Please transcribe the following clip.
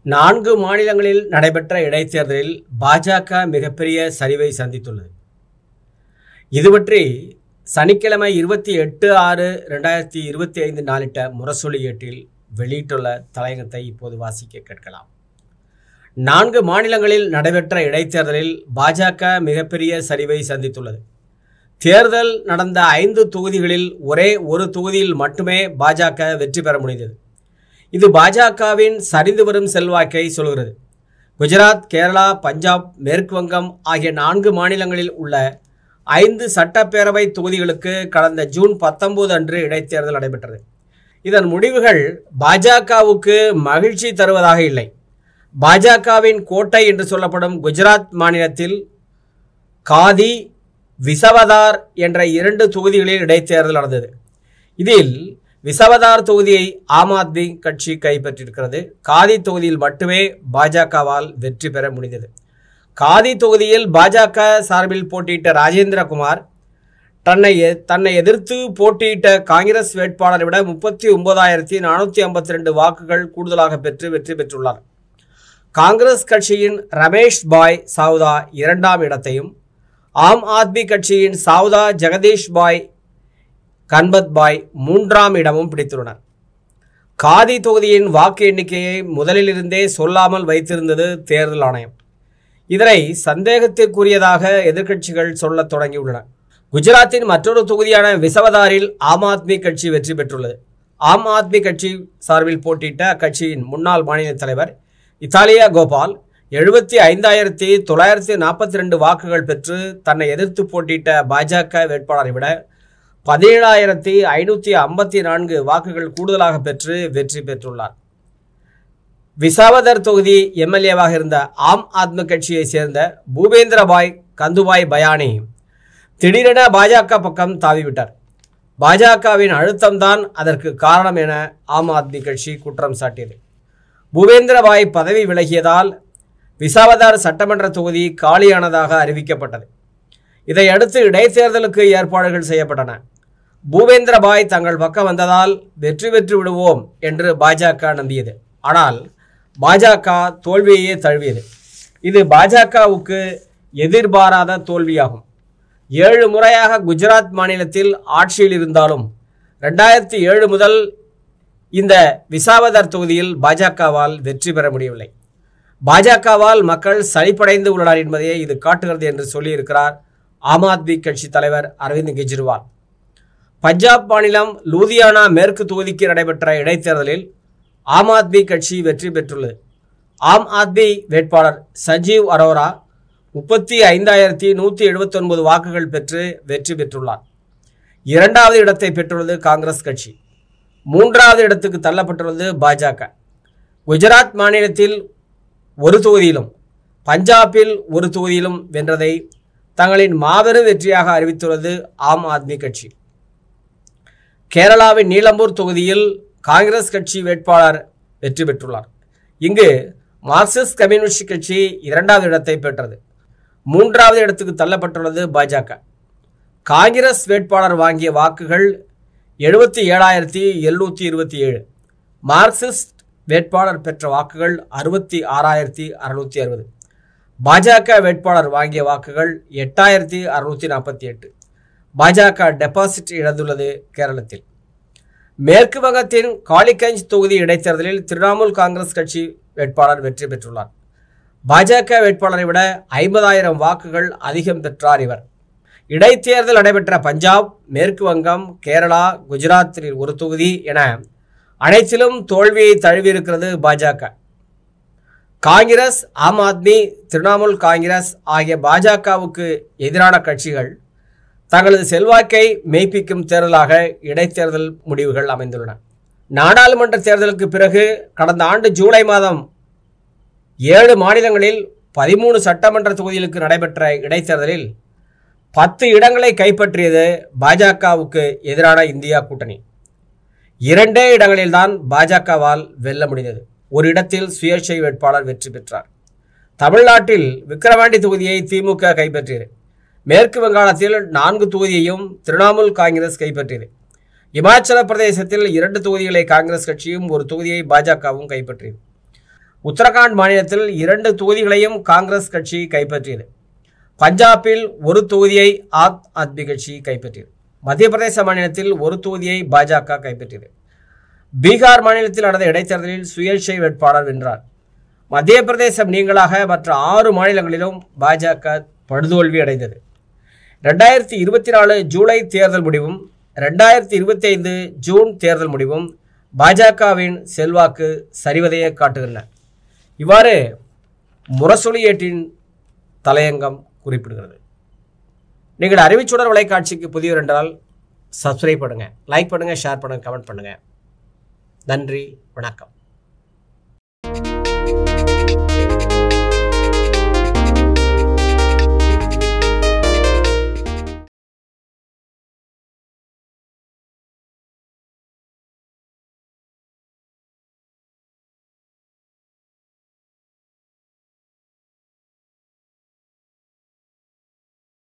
4 மாநிலங்களில் நடைபெற்ற இடைத்தேர்தலில் பாஜக மிகப்பெரிய சரிவை சந்தித்துள்ளது. இது பற்றி சனிக்கிழமை 28/6/2025 நாளிட்ட முரசொலி ஏட்டில் வெளியிட்டுள்ள தலையங்கத்தை இப்போது வாசிக்க கேட்கலாம். 4 மாநிலங்களில் நடைபெற்ற இடைத்தேர்தலில் பாஜக மிகப்பெரிய சரிவை சந்தித்துள்ளது. தேர்தல் நடந்த 5 தொகுதிகளில் ஒரே ஒரு தொகுதியில் மட்டுமே பாஜக வெற்றி பெற முடிந்தது. இது பாஜகவின் சரிந்து வரும் செல்வாக்கை சொல்கிறது. குஜராத், கேரளா, பஞ்சாப், மேற்கு வங்கம் ஆகிய 4 மாநிலங்களில் உள்ள 5 சட்டப்பேரவை தொகுதிகளுக்கு கடந்த ஜூன் 19 அன்று இடைத்தேர்தல் நடைபெற்றது. இதன் முடிவுகள் பாஜகவுக்கு மகிழ்ச்சி தருவதாக இல்லை. பாஜகவின் கோட்டை என்று சொல்லப்படும் குஜராத் மாநிலத்தில் காதி, விசவதார் என்ற 2 தொகுதிகளில் இடைத்தேர்தல் நடந்தது. இதில் விசவதார் தொகுதியை ஆம் ஆத்மி கட்சி கைப்பற்றியிருக்கிறது. காதி தொகுதியில் மட்டுமே பாஜகவால் வெற்றி பெற முடிந்தது. காதி தொகுதியில் பாஜக சார்பில் போட்டியிட்ட ராஜேந்திர குமார் தன்னை எதிர்த்து போட்டியிட்ட காங்கிரஸ் வேட்பாளரை விட 39,452 வாக்குகள் கூடுதலாக பெற்று வெற்றி பெற்றுள்ளார். காங்கிரஸ் கட்சியின் ரமேஷ் பாய் சாவ்தா 2ஆம் இடத்தையும், ஆம் ஆத்மி கட்சியின் சாவ்தா ஜெகதீஷ் பாய் கன்பத் பாய் 3ஆம் இடமும் பிடித்துள்ளனர். காதி தொகுதியின் வாக்கு எண்ணிக்கையை முதலிலிருந்தே சொல்லாமல் வைத்திருந்தது தேர்தல் ஆணையம். இதனை சந்தேகத்திற்குரியதாக எதிர்க்கட்சிகள் சொல்ல தொடங்கியுள்ளன. குஜராத்தின் மற்றொரு தொகுதியான விசவதாரில் ஆம் ஆத்மி கட்சி வெற்றி பெற்றுள்ளது. ஆம் ஆத்மி கட்சி சார்பில் போட்டியிட்ட அக்கட்சியின் முன்னாள் மாநில தலைவர் இத்தாலியா கோபால் 75,942 வாக்குகள் பெற்று தன்னை எதிர்த்து போட்டியிட்ட பாஜக வேட்பாளரை விட 17,554 வாக்குகள் கூடுதலாக பெற்று வெற்றி பெற்றுள்ளார். விசாவதர் தொகுதி எம்எல்ஏவாக இருந்த ஆம் ஆத்மி கட்சியை சேர்ந்த பூபேந்திர பாய் கந்துபாய் பயானி திடீரென பாஜக பக்கம் தாவிவிட்டார். பாஜகவின் அழுத்தம்தான் அதற்கு காரணம் என ஆம் ஆத்மி கட்சி குற்றம் சாட்டியது. பூபேந்திர பாய் பதவி விலகியதால் விசாவதார் சட்டமன்ற தொகுதி காலியானதாக அறிவிக்கப்பட்டது. இதையடுத்து இடைத்தேர்தலுக்கு ஏற்பாடுகள் செய்யப்பட்டன. பூபேந்திர பாய் தங்கள் பக்கம் வந்ததால் வெற்றி பெற்று விடுவோம் என்று பாஜக நம்பியது. ஆனால் பாஜக தோல்வியையே தழுவியது. இது பாஜகவுக்கு எதிர்பாராத தோல்வியாகும். 7 முறையாக குஜராத் மாநிலத்தில் ஆட்சியில் இருந்தாலும் 2007 முதல் இந்த விசாவதர் தொகுதியில் பாஜகவால் வெற்றி பெற முடியவில்லை. பாஜகவால் மக்கள் சலிப்படைந்து உள்ளனர் என்பதையே இது காட்டுகிறது என்று சொல்லியிருக்கிறார் ஆம் ஆத்மி கட்சி தலைவர் அரவிந்த் கெஜ்ரிவால். பஞ்சாப் மாநிலம் லூதியானா மேற்கு தொகுதிக்கு நடைபெற்ற இடைத்தேர்தலில் ஆம் ஆத்மி கட்சி வெற்றி பெற்றுள்ளது. ஆம் ஆத்மி வேட்பாளர் சஞ்சீவ் அரோரா 35,179 வாக்குகள் பெற்று வெற்றி பெற்றுள்ளார். 2வது இடத்தை பெற்றுள்ளது காங்கிரஸ் கட்சி. 3வது இடத்துக்கு தள்ளப்பட்டுள்ளது பாஜக. குஜராத் மாநிலத்தில் ஒரு தொகுதியிலும் பஞ்சாபில் ஒரு தொகுதியிலும் வென்றதை தங்களின் மாபெரும் வெற்றியாக அறிவித்துள்ளது ஆம் ஆத்மி கட்சி. கேரளாவின் நீலம்பூர் தொகுதியில் காங்கிரஸ் கட்சி வேட்பாளர் வெற்றி பெற்றுள்ளார். இங்கு மார்க்சிஸ்ட் கம்யூனிஸ்ட் கட்சி 2வது இடத்தை பெற்றது. 3வது இடத்துக்கு தள்ளப்பட்டுள்ளது பாஜக. காங்கிரஸ் வேட்பாளர் வாங்கிய வாக்குகள் 77,727. மார்க்சிஸ்ட் வேட்பாளர் பெற்ற வாக்குகள் 66,660. பாஜக வேட்பாளர் வாங்கிய வாக்குகள் 8,648. பாஜக டெபாசிட் இழந்துள்ளது கேரளத்தில். மேற்கு வங்கத்தின் காலிகஞ்ச் தொகுதி இடைத்தேர்தலில் திரிணாமுல் காங்கிரஸ் கட்சி வேட்பாளர் வெற்றி பெற்றுள்ளார். பாஜக வேட்பாளரை விட 50,000 வாக்குகள் அதிகம் பெற்றார் இவர். இடைத்தேர்தல் நடைபெற்ற பஞ்சாப், மேற்கு வங்கம், கேரளா, குஜராத்தில் ஒரு தொகுதி என அனைத்திலும் தோல்வியை தழுவியிருக்கிறது பாஜக. காங்கிரஸ், ஆம் ஆத்மி, திரிணாமுல் காங்கிரஸ் ஆகிய பாஜகவுக்கு எதிரான கட்சிகள் தங்களது செல்வாக்கை மெய்ப்பிக்கும் தேர்தலாக இடைத்தேர்தல் முடிவுகள் அமைந்துள்ளன. நாடாளுமன்ற தேர்தலுக்கு பிறகு கடந்த ஆண்டு ஜூலை மாதம் 7 மாநிலங்களில் 13 சட்டமன்ற தொகுதிகளுக்கு நடைபெற்ற இடைத்தேர்தலில் 10 இடங்களை கைப்பற்றியது பாஜகவுக்கு எதிரான இந்தியா கூட்டணி. 2 இடங்களில்தான் பாஜகவால் வெல்ல முடிந்தது. ஒரு இடத்தில் சுயேட்சை வேட்பாளர் வெற்றி பெற்றார். தமிழ்நாட்டில் விக்கிரவாண்டி தொகுதியை திமுக கைப்பற்றியது. மேற்கு வங்காளத்தில் 4 தொகுதியையும் திரிணாமுல் காங்கிரஸ் கைப்பற்றியது. இமாச்சல பிரதேசத்தில் 2 தொகுதிகளை காங்கிரஸ் கட்சியும் 1 தொகுதியை பாஜகவும் கைப்பற்றியது. உத்தரகாண்ட் மாநிலத்தில் 2 தொகுதிகளையும் காங்கிரஸ் கட்சி கைப்பற்றியது. பஞ்சாபில் 1 தொகுதியை ஆம் ஆத்மி கட்சி கைப்பற்றியது. மத்திய பிரதேச மாநிலத்தில் 1 தொகுதியை பாஜக கைப்பற்றியது. பீகார் மாநிலத்தில் நடந்த இடைத்தேர்தலில் சுயேட்சை வேட்பாளர் வென்றார். மத்திய பிரதேசம் நீங்களாக மற்ற 6 மாநிலங்களிலும் பாஜக படுதோல்வி அடைந்தது. 2024 ஜூலை தேர்தல் முடிவும் 2025 ஜூன் தேர்தல் முடிவும் பாஜகவின் செல்வாக்கு சரிவதையே காட்டுகின்றன. இவ்வாறு முரசொலி ஏட்டின் தலையங்கம் குறிப்பிடுகிறது. நீங்கள் அறிவிச்சுடர் வலைக்காட்சிக்கு புதியவர் என்றால் சப்ஸ்கிரைப் பண்ணுங்க, லைக் பண்ணுங்க, ஷேர் பண்ணுங்க, கமெண்ட் பண்ணுங்க. நன்றி, வணக்கம்.